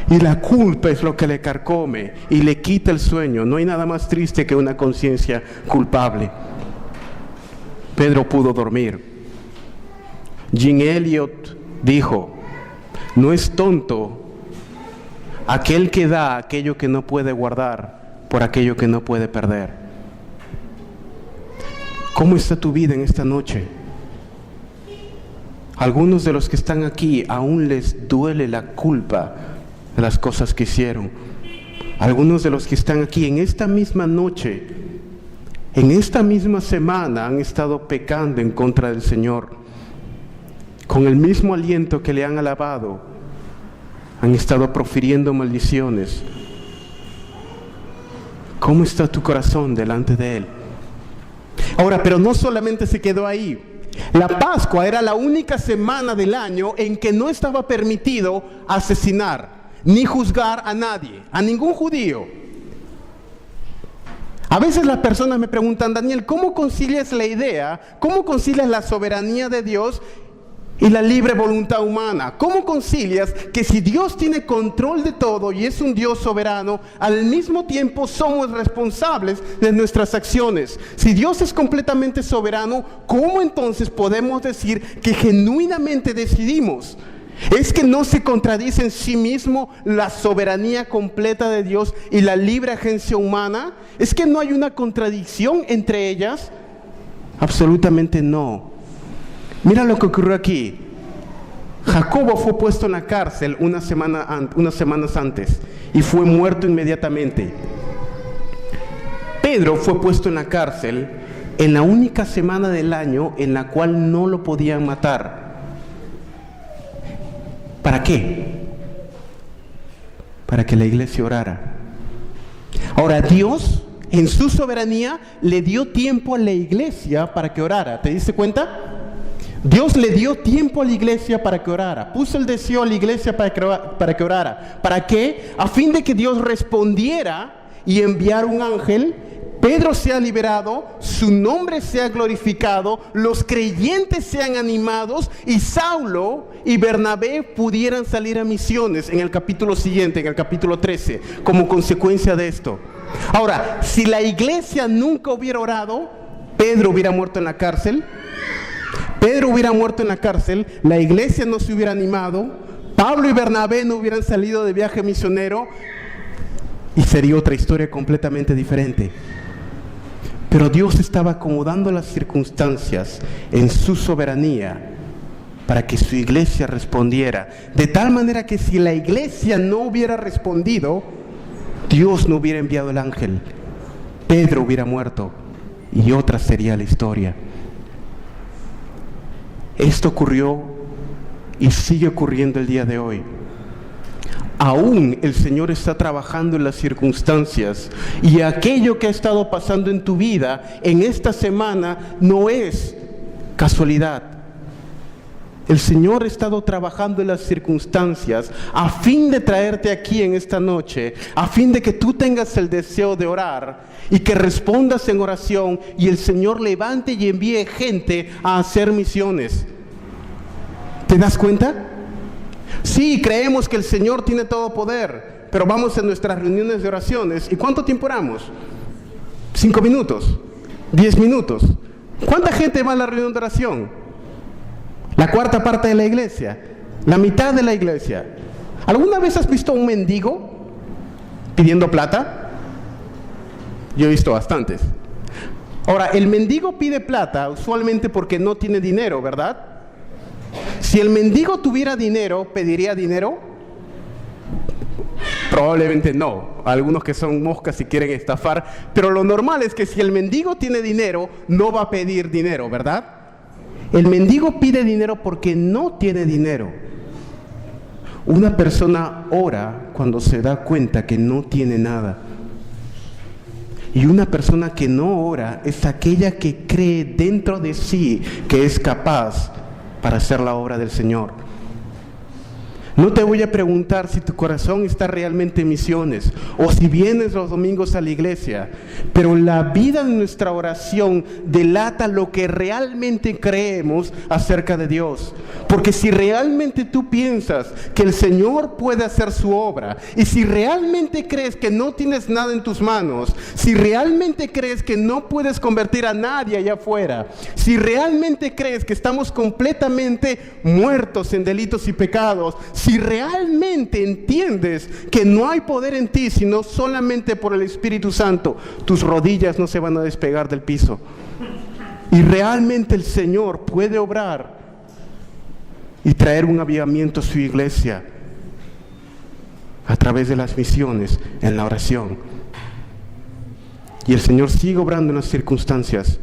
Y la culpa es lo que le carcome y le quita el sueño. No hay nada más triste que una conciencia culpable. Pedro pudo dormir. Jim Elliot dijo: no es tonto aquel que da aquello que no puede guardar por aquello que no puede perder. ¿Cómo está tu vida en esta noche? Algunos de los que están aquí aún les duele la culpa de las cosas que hicieron. Algunos de los que están aquí en esta misma noche, en esta misma semana, han estado pecando en contra del Señor. Con el mismo aliento que le han alabado, han estado profiriendo maldiciones. ¿Cómo está tu corazón delante de Él? Ahora, pero no solamente se quedó ahí. La Pascua era la única semana del año en que no estaba permitido asesinar ni juzgar a nadie, a ningún judío. A veces las personas me preguntan: Daniel, ¿cómo concilias la idea? ¿Cómo concilias la soberanía de Dios y la libre voluntad humana? ¿Cómo concilias que si Dios tiene control de todo y es un Dios soberano, al mismo tiempo somos responsables de nuestras acciones? Si Dios es completamente soberano, ¿cómo entonces podemos decir que genuinamente decidimos? ¿Es que no se contradice en sí mismo la soberanía completa de Dios y la libre agencia humana? ¿Es que no hay una contradicción entre ellas? Absolutamente no. Mira lo que ocurrió aquí. Jacobo fue puesto en la cárcel unas semanas antes y fue muerto inmediatamente. Pedro fue puesto en la cárcel en la única semana del año en la cual no lo podían matar. ¿Para qué? Para que la iglesia orara. Ahora, Dios, en su soberanía, le dio tiempo a la iglesia para que orara. ¿Te diste cuenta? Dios le dio tiempo a la iglesia para que orara. Puso el deseo a la iglesia para que orara. ¿Para qué? A fin de que Dios respondiera y enviara un ángel, Pedro sea liberado, su nombre sea glorificado, los creyentes sean animados y Saulo y Bernabé pudieran salir a misiones en el capítulo siguiente, en el capítulo 13, como consecuencia de esto. Ahora, si la iglesia nunca hubiera orado, Pedro hubiera muerto en la cárcel. Pedro hubiera muerto en la cárcel, la iglesia no se hubiera animado, Pablo y Bernabé no hubieran salido de viaje misionero y sería otra historia completamente diferente. Pero Dios estaba acomodando las circunstancias en su soberanía para que su iglesia respondiera, de tal manera que si la iglesia no hubiera respondido, Dios no hubiera enviado el ángel, Pedro hubiera muerto y otra sería la historia. Esto ocurrió y sigue ocurriendo el día de hoy. Aún el Señor está trabajando en las circunstancias y aquello que ha estado pasando en tu vida en esta semana no es casualidad. El Señor ha estado trabajando en las circunstancias a fin de traerte aquí en esta noche, a fin de que tú tengas el deseo de orar y que respondas en oración y el Señor levante y envíe gente a hacer misiones. ¿Te das cuenta? Sí, creemos que el Señor tiene todo poder, pero vamos a nuestras reuniones de oraciones. ¿Y cuánto tiempo oramos? 5 minutos, 10 minutos. ¿Cuánta gente va a la reunión de oración? La cuarta parte de la iglesia, la mitad de la iglesia. ¿Alguna vez has visto a un mendigo pidiendo plata? Yo he visto bastantes. Ahora, el mendigo pide plata usualmente porque no tiene dinero, ¿verdad? Si el mendigo tuviera dinero, ¿pediría dinero? Probablemente no. Algunos que son moscas y quieren estafar. Pero lo normal es que si el mendigo tiene dinero, no va a pedir dinero, ¿verdad? El mendigo pide dinero porque no tiene dinero. Una persona ora cuando se da cuenta que no tiene nada. Y una persona que no ora es aquella que cree dentro de sí que es capaz para hacer la obra del Señor. No te voy a preguntar si tu corazón está realmente en misiones o si vienes los domingos a la iglesia, pero la vida de nuestra oración delata lo que realmente creemos acerca de Dios. Porque si realmente tú piensas que el Señor puede hacer su obra, y si realmente crees que no tienes nada en tus manos, si realmente crees que no puedes convertir a nadie allá afuera, si realmente crees que estamos completamente muertos en delitos y pecados, si realmente entiendes que no hay poder en ti sino solamente por el Espíritu Santo, tus rodillas no se van a despegar del piso. Y realmente el Señor puede obrar y traer un avivamiento a su iglesia a través de las misiones en la oración. Y el Señor sigue obrando en las circunstancias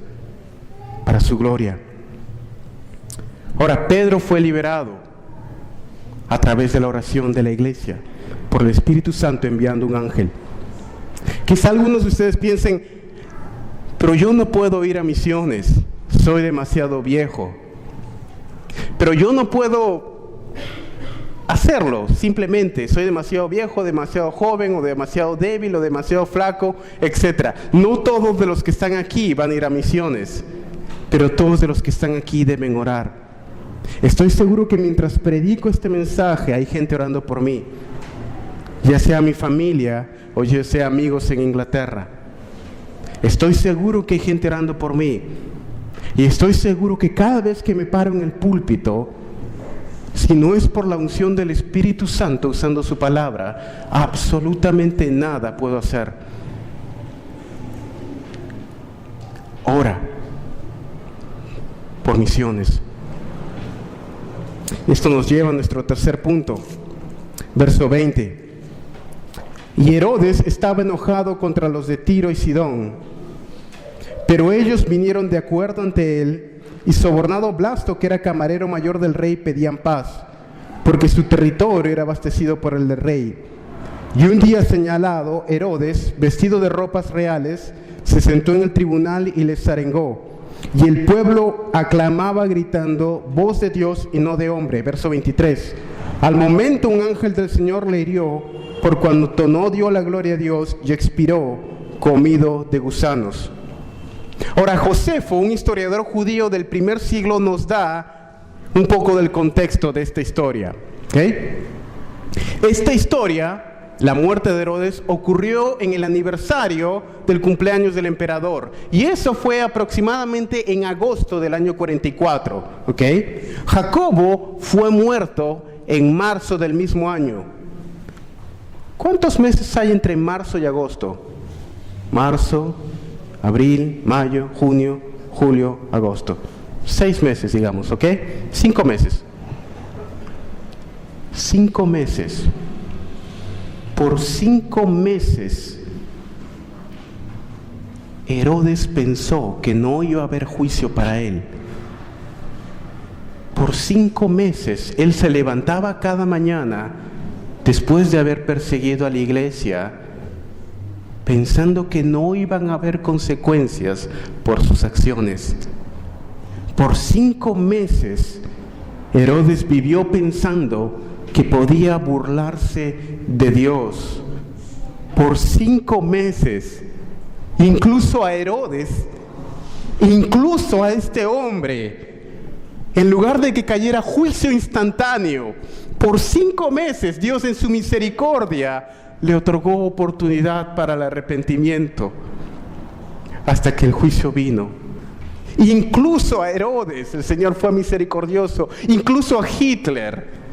para su gloria. Ahora, Pedro fue liberado a través de la oración de la iglesia, por el Espíritu Santo enviando un ángel. Quizá algunos de ustedes piensen, pero yo no puedo ir a misiones, soy demasiado viejo. Pero yo no puedo hacerlo, simplemente soy demasiado viejo, demasiado joven, o demasiado débil, o demasiado flaco, etc. No todos de los que están aquí van a ir a misiones, pero todos de los que están aquí deben orar. Estoy seguro que mientras predico este mensaje hay gente orando por mí, ya sea mi familia o ya sea amigos en Inglaterra. Estoy seguro que hay gente orando por mí. Y estoy seguro que cada vez que me paro en el púlpito, si no es por la unción del Espíritu Santo usando su palabra, absolutamente nada puedo hacer. Ora por misiones. Esto nos lleva a nuestro tercer punto, verso 20. Y Herodes estaba enojado contra los de Tiro y Sidón, pero ellos vinieron de acuerdo ante él, y sobornado Blasto, que era camarero mayor del rey, pedían paz, porque su territorio era abastecido por el del rey. Y un día señalado, Herodes, vestido de ropas reales, se sentó en el tribunal y les arengó. Y el pueblo aclamaba gritando, voz de Dios y no de hombre. Verso 23. Al momento un ángel del Señor le hirió, por cuanto no dio la gloria a Dios, y expiró comido de gusanos. Ahora, Josefo, un historiador judío del primer siglo, nos da un poco del contexto de esta historia. ¿Okay? Esta historia, la muerte de Herodes, ocurrió en el aniversario del cumpleaños del emperador. Y eso fue aproximadamente en agosto del año 44. ¿Okay? Jacobo fue muerto en marzo del mismo año. ¿Cuántos meses hay entre marzo y agosto? Marzo, abril, mayo, junio, julio, agosto. 6 meses, digamos, ¿ok? 5 meses. 5 meses. Por 5 meses, Herodes pensó que no iba a haber juicio para él. Por 5 meses, él se levantaba cada mañana, después de haber perseguido a la iglesia, pensando que no iban a haber consecuencias por sus acciones. Por 5 meses, Herodes vivió pensando que podía burlarse de Dios. Por 5 meses, incluso a Herodes, incluso a este hombre, en lugar de que cayera juicio instantáneo, por 5 meses Dios en su misericordia le otorgó oportunidad para el arrepentimiento, hasta que el juicio vino. Incluso a Herodes el Señor fue misericordioso, incluso a Hitler.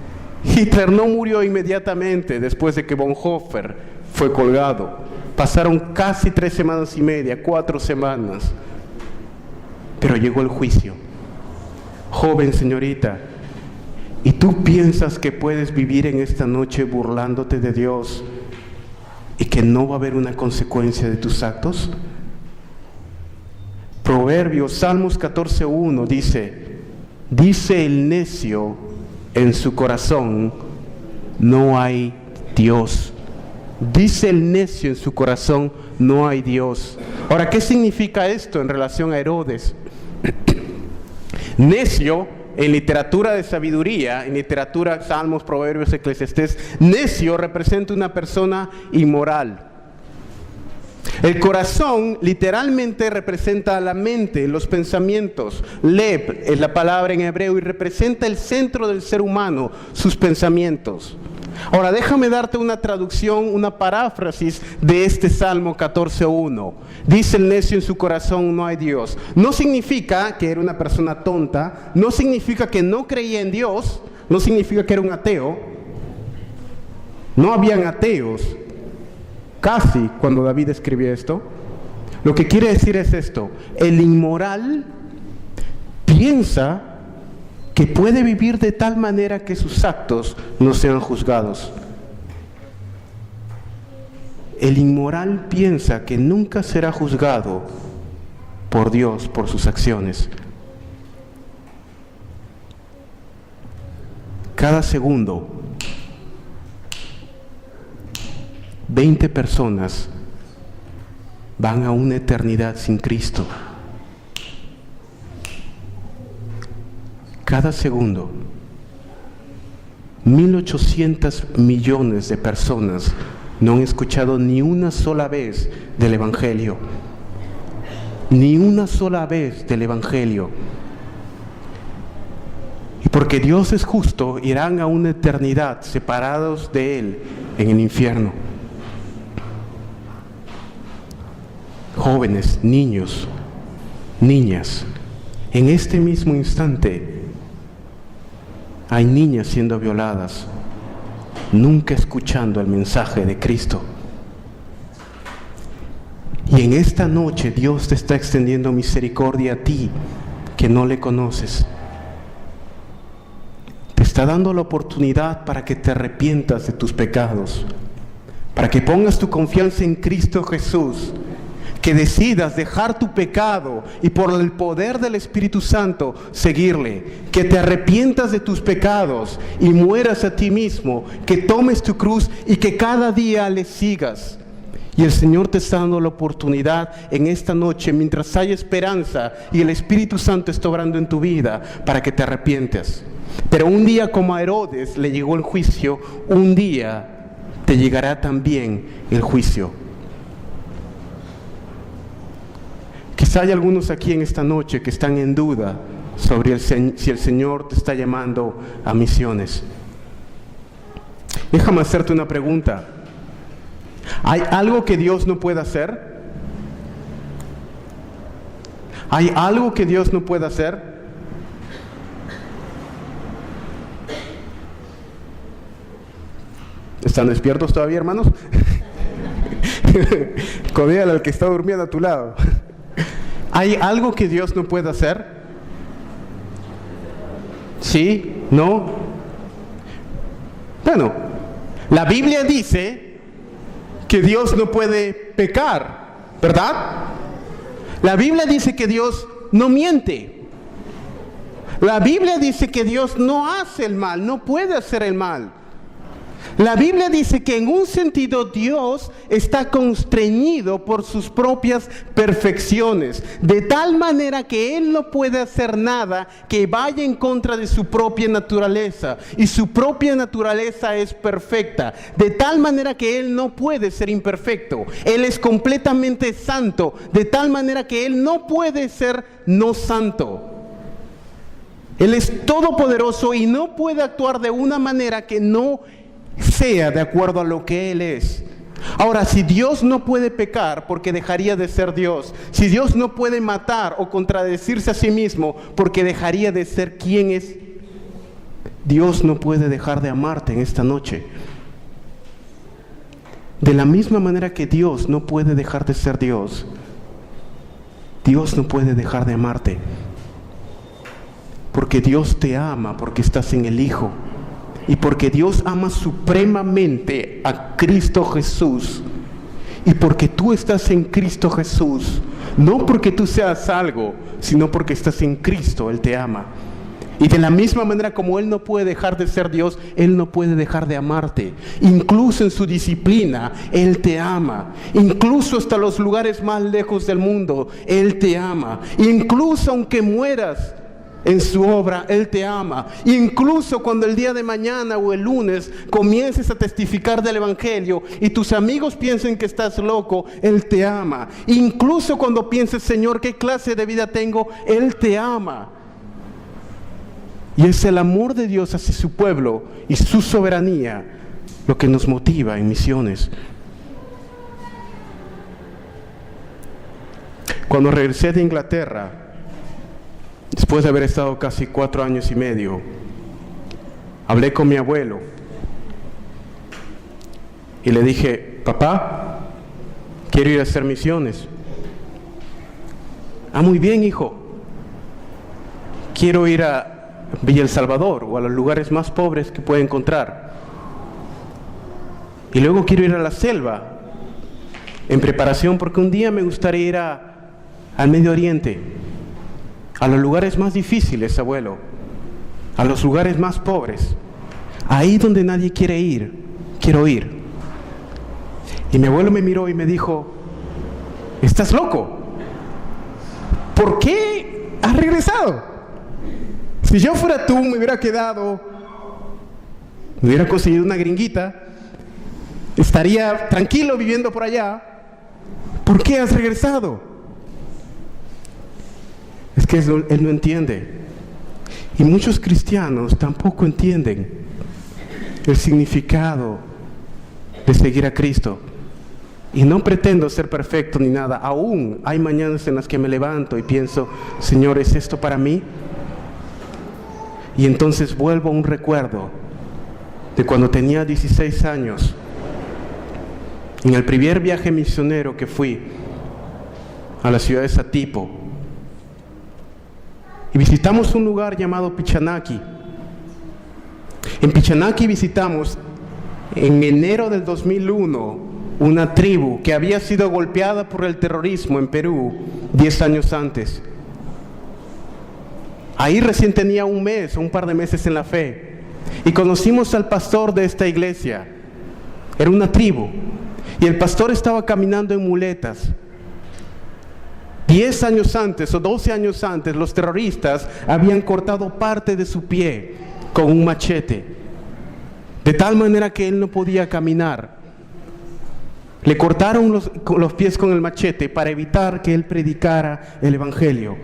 Hitler no murió inmediatamente después de que Bonhoeffer fue colgado. Pasaron casi 3 semanas y media, 4 semanas. Pero llegó el juicio. Joven señorita, ¿y tú piensas que puedes vivir en esta noche burlándote de Dios y que no va a haber una consecuencia de tus actos? Proverbios, Salmos 14:1 dice el necio en su corazón, no hay Dios. Dice el necio en su corazón, no hay Dios. Ahora, ¿qué significa esto en relación a Herodes? Necio, en literatura de sabiduría, en literatura, Salmos, Proverbios, Eclesiastés, necio representa una persona inmoral. El corazón literalmente representa a la mente, los pensamientos. Lev es la palabra en hebreo y representa el centro del ser humano, sus pensamientos. Ahora déjame darte una traducción, una paráfrasis de este Salmo 14:1. Dice el necio en su corazón, no hay Dios. No significa que era una persona tonta, no significa que no creía en Dios, no significa que era un ateo. No habían ateos casi cuando David escribió esto. Lo que quiere decir es esto: el inmoral piensa que puede vivir de tal manera que sus actos no sean juzgados. El inmoral piensa que nunca será juzgado por Dios por sus acciones. Cada segundo 20 personas van a una eternidad sin Cristo. Cada segundo 1.800 millones de personas no han escuchado ni una sola vez del Evangelio. Ni una sola vez del Evangelio. Y Y porque Dios es justo, irán a una eternidad separados de Él en el infierno. Jóvenes, niños, niñas, en este mismo instante hay niñas siendo violadas, nunca escuchando el mensaje de Cristo. Y en esta noche Dios te está extendiendo misericordia a ti que no le conoces. Te está dando la oportunidad para que te arrepientas de tus pecados, para que pongas tu confianza en Cristo Jesús, que decidas dejar tu pecado y por el poder del Espíritu Santo seguirle, que te arrepientas de tus pecados y mueras a ti mismo, que tomes tu cruz y que cada día le sigas. Y el Señor te está dando la oportunidad en esta noche, mientras hay esperanza y el Espíritu Santo está obrando en tu vida, para que te arrepientes. Pero un día como a Herodes le llegó el juicio, un día te llegará también el juicio. Quizá hay algunos aquí en esta noche que están en duda sobre si el Señor te está llamando a misiones. Déjame hacerte una pregunta. ¿Hay algo que Dios no pueda hacer? ¿Hay algo que Dios no pueda hacer? ¿Están despiertos todavía, hermanos? Codéale al que está durmiendo a tu lado. ¿Hay algo que Dios no pueda hacer? ¿Sí? ¿No? Bueno, la Biblia dice que Dios no puede pecar, ¿verdad? La Biblia dice que Dios no miente. La Biblia dice que Dios no hace el mal, no puede hacer el mal. La Biblia dice que en un sentido Dios está constreñido por sus propias perfecciones, de tal manera que Él no puede hacer nada que vaya en contra de su propia naturaleza, y su propia naturaleza es perfecta, de tal manera que Él no puede ser imperfecto. Él es completamente santo, de tal manera que Él no puede ser no santo. Él es todopoderoso y no puede actuar de una manera que no sea de acuerdo a lo que Él es. Ahora, si Dios no puede pecar, porque dejaría de ser Dios. Si Dios no puede matar o contradecirse a sí mismo, porque dejaría de ser quien es, Dios no puede dejar de amarte en esta noche. De la misma manera que Dios no puede dejar de ser Dios, Dios no puede dejar de amarte. Porque Dios te ama, porque estás en el Hijo. Y porque Dios ama supremamente a Cristo Jesús. Y porque tú estás en Cristo Jesús. No porque tú seas algo, sino porque estás en Cristo. Él te ama. Y de la misma manera como Él no puede dejar de ser Dios, Él no puede dejar de amarte. Incluso en su disciplina, Él te ama. Incluso hasta los lugares más lejos del mundo, Él te ama. Incluso aunque mueras en su obra, Él te ama. Incluso cuando el día de mañana o el lunes comiences a testificar del Evangelio y tus amigos piensen que estás loco, Él te ama. Incluso cuando pienses, Señor, ¿qué clase de vida tengo? Él te ama. Y es el amor de Dios hacia su pueblo y su soberanía lo que nos motiva en misiones. Cuando regresé de Inglaterra, después de haber estado casi 4 años y medio, hablé con mi abuelo y le dije: papá, quiero ir a hacer misiones. Ah, muy bien, hijo. Quiero ir a Villa El Salvador o a los lugares más pobres que pueda encontrar. Y luego quiero ir a la selva en preparación, porque un día me gustaría ir al Medio Oriente, a los lugares más difíciles, abuelo, a los lugares más pobres, ahí donde nadie quiere ir, quiero ir. Y mi abuelo me miró y me dijo: ¿estás loco? ¿Por qué has regresado? Si yo fuera tú, me hubiera quedado, me hubiera conseguido una gringuita, estaría tranquilo viviendo por allá. ¿Por qué has regresado? Es que él no entiende. Y muchos cristianos tampoco entienden el significado de seguir a Cristo. Y no pretendo ser perfecto ni nada. Aún hay mañanas en las que me levanto y pienso, Señor, ¿es esto para mí? Y entonces vuelvo a un recuerdo de cuando tenía 16 años, en el primer viaje misionero que fui a la ciudad de Satipo. Y visitamos un lugar llamado Pichanaki. En Pichanaki visitamos en enero del 2001 una tribu que había sido golpeada por el terrorismo en Perú 10 años antes. Ahí recién tenía un mes o un par de meses en la fe. Y conocimos al pastor de esta iglesia. Era una tribu. Y el pastor estaba caminando en muletas. 10 años antes o 12 años antes, los terroristas habían cortado parte de su pie con un machete, de tal manera que él no podía caminar. Le cortaron los pies con el machete para evitar que él predicara el evangelio.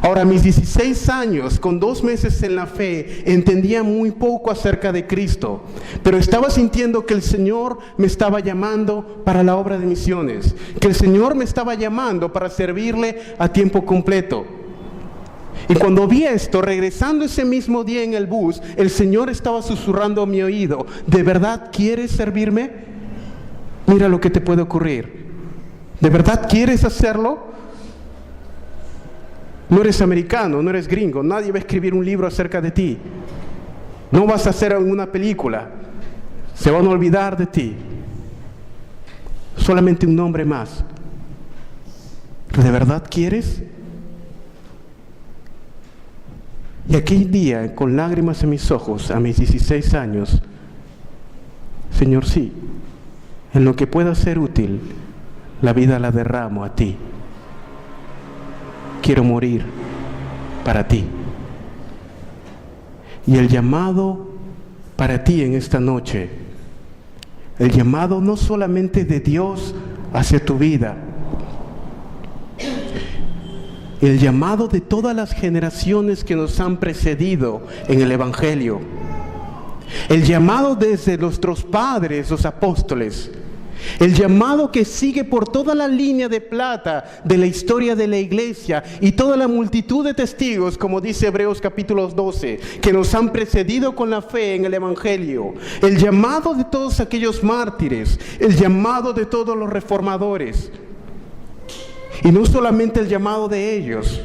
Ahora, a mis 16 años, con 2 meses en la fe, entendía muy poco acerca de Cristo, pero estaba sintiendo que el Señor me estaba llamando para la obra de misiones, que el Señor me estaba llamando para servirle a tiempo completo. Y cuando vi esto, regresando ese mismo día en el bus, el Señor estaba susurrando a mi oído, ¿de verdad quieres servirme? Mira lo que te puede ocurrir. ¿De verdad quieres hacerlo? No eres americano, no eres gringo, nadie va a escribir un libro acerca de ti. No vas a hacer una película, se van a olvidar de ti. Solamente un nombre más. ¿De verdad quieres? Y aquel día, con lágrimas en mis ojos, a mis 16 años, Señor, sí, en lo que pueda ser útil, la vida la derramo a ti. Quiero morir para ti. Y el llamado para ti en esta noche, el llamado no solamente de Dios hacia tu vida, el llamado de todas las generaciones que nos han precedido en el Evangelio, el llamado desde nuestros padres, los apóstoles, el llamado que sigue por toda la línea de plata de la historia de la iglesia y toda la multitud de testigos, como dice Hebreos capítulo 12, que nos han precedido con la fe en el Evangelio. El llamado de todos aquellos mártires, el llamado de todos los reformadores. Y no solamente el llamado de ellos,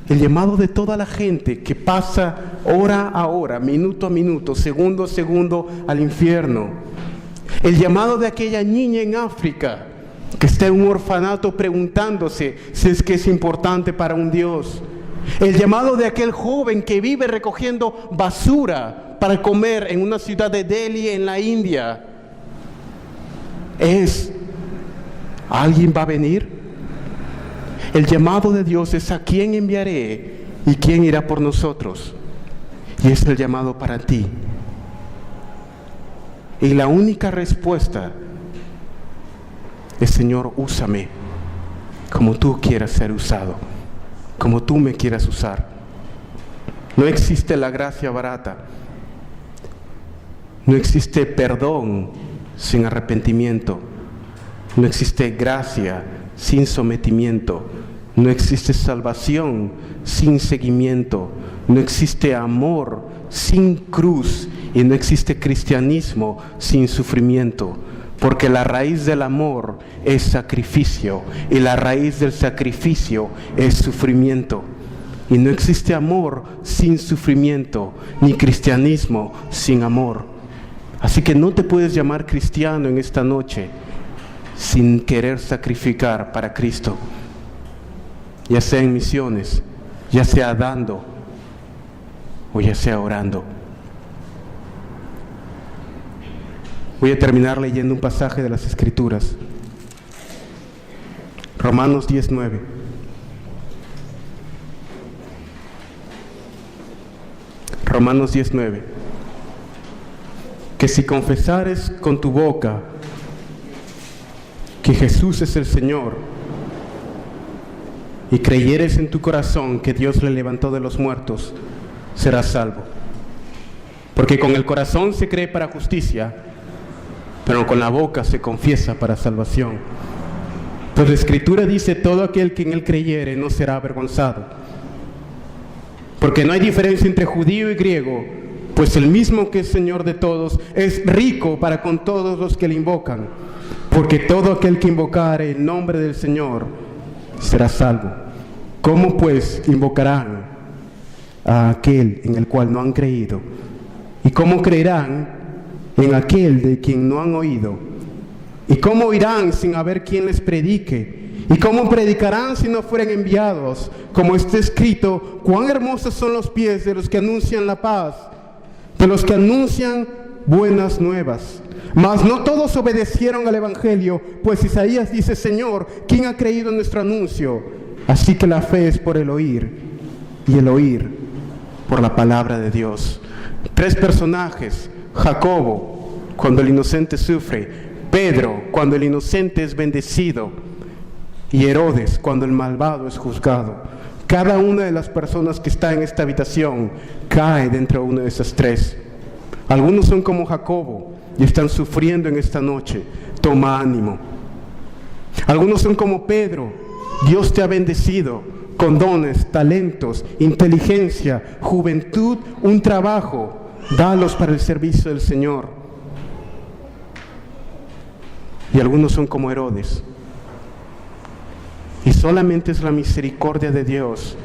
el llamado de toda la gente que pasa hora a hora, minuto a minuto, segundo a segundo al infierno. El llamado de aquella niña en África que está en un orfanato preguntándose si es que es importante para un Dios. El llamado de aquel joven que vive recogiendo basura para comer en una ciudad de Delhi en la India. ¿Alguien va a venir? El llamado de Dios es ¿a quién enviaré y quién irá por nosotros? Y es el llamado para ti. Y la única respuesta es: Señor, úsame como tú quieras ser usado, como tú me quieras usar. No existe la gracia barata. No existe perdón sin arrepentimiento. No existe gracia sin sometimiento. No existe salvación sin seguimiento. No existe amor sin cruz. Y no existe cristianismo sin sufrimiento, porque la raíz del amor es sacrificio y la raíz del sacrificio es sufrimiento. Y no existe amor sin sufrimiento, ni cristianismo sin amor. Así que no te puedes llamar cristiano en esta noche sin querer sacrificar para Cristo, ya sea en misiones, ya sea dando o ya sea orando. Voy a terminar leyendo un pasaje de las Escrituras. Romanos 10:9. Romanos 10:9. Que si confesares con tu boca que Jesús es el Señor y creyeres en tu corazón que Dios le levantó de los muertos, serás salvo. Porque con el corazón se cree para justicia, pero con la boca se confiesa para salvación. Pues la Escritura dice: todo aquel que en él creyere no será avergonzado. Porque no hay diferencia entre judío y griego, pues el mismo que es Señor de todos es rico para con todos los que le invocan. Porque todo aquel que invocare el nombre del Señor será salvo. ¿Cómo pues invocarán a aquel en el cual no han creído? ¿Y cómo creerán en aquel de quien no han oído? ¿Y cómo oirán sin haber quien les predique? ¿Y cómo predicarán si no fueren enviados? Como está escrito: cuán hermosos son los pies de los que anuncian la paz, de los que anuncian buenas nuevas. Mas no todos obedecieron al Evangelio, pues Isaías dice: Señor, ¿quién ha creído en nuestro anuncio? Así que la fe es por el oír, y el oír por la palabra de Dios. 3 personajes: Jacobo, cuando el inocente sufre; Pedro, cuando el inocente es bendecido; y Herodes, cuando el malvado es juzgado. Cada una de las personas que está en esta habitación cae dentro de una de esas 3. Algunos son como Jacobo y están sufriendo en esta noche. Toma ánimo. Algunos son como Pedro. Dios te ha bendecido con dones, talentos, inteligencia, juventud, un trabajo. Dalos para el servicio del Señor. Y algunos son como Herodes. Y solamente es la misericordia de Dios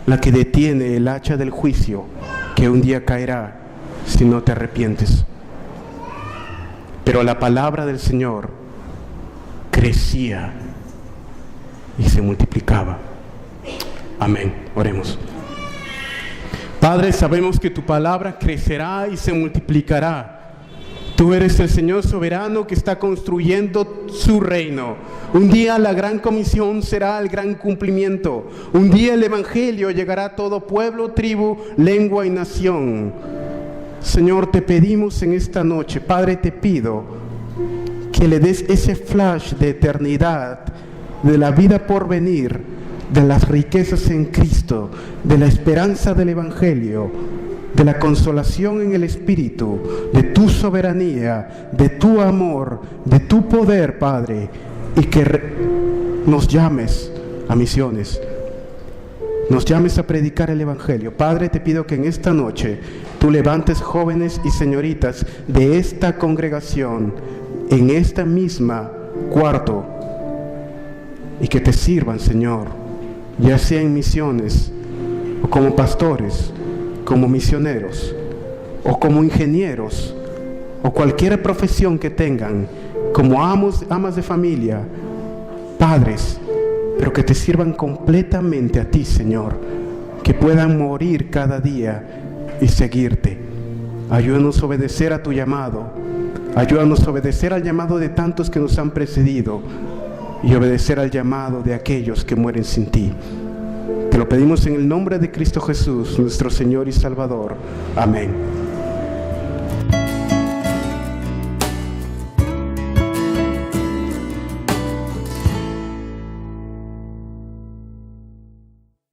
la que detiene el hacha del juicio que un día caerá si no te arrepientes. Pero la palabra del Señor crecía y se multiplicaba. Amén. Oremos. Padre, sabemos que tu palabra crecerá y se multiplicará. Tú eres el Señor soberano que está construyendo su reino. Un día la gran comisión será el gran cumplimiento. Un día el Evangelio llegará a todo pueblo, tribu, lengua y nación. Señor, te pedimos en esta noche, Padre, te pido que le des ese flash de eternidad, de la vida por venir, de las riquezas en Cristo, de la esperanza del Evangelio, de la consolación en el Espíritu, de tu soberanía, de tu amor, de tu poder, Padre, y que nos llames a misiones, nos llames a predicar el Evangelio. Padre, te pido que en esta noche tú levantes jóvenes y señoritas de esta congregación en esta misma cuarto y que te sirvan, Señor, ya sea en misiones o como pastores, como misioneros o como ingenieros o cualquier profesión que tengan, como amas de familia, padres, pero que te sirvan completamente a ti, Señor, que puedan morir cada día y seguirte. Ayúdanos a obedecer a tu llamado, ayúdanos a obedecer al llamado de tantos que nos han precedido y obedecer al llamado de aquellos que mueren sin ti. Te lo pedimos en el nombre de Cristo Jesús, nuestro Señor y Salvador. Amén.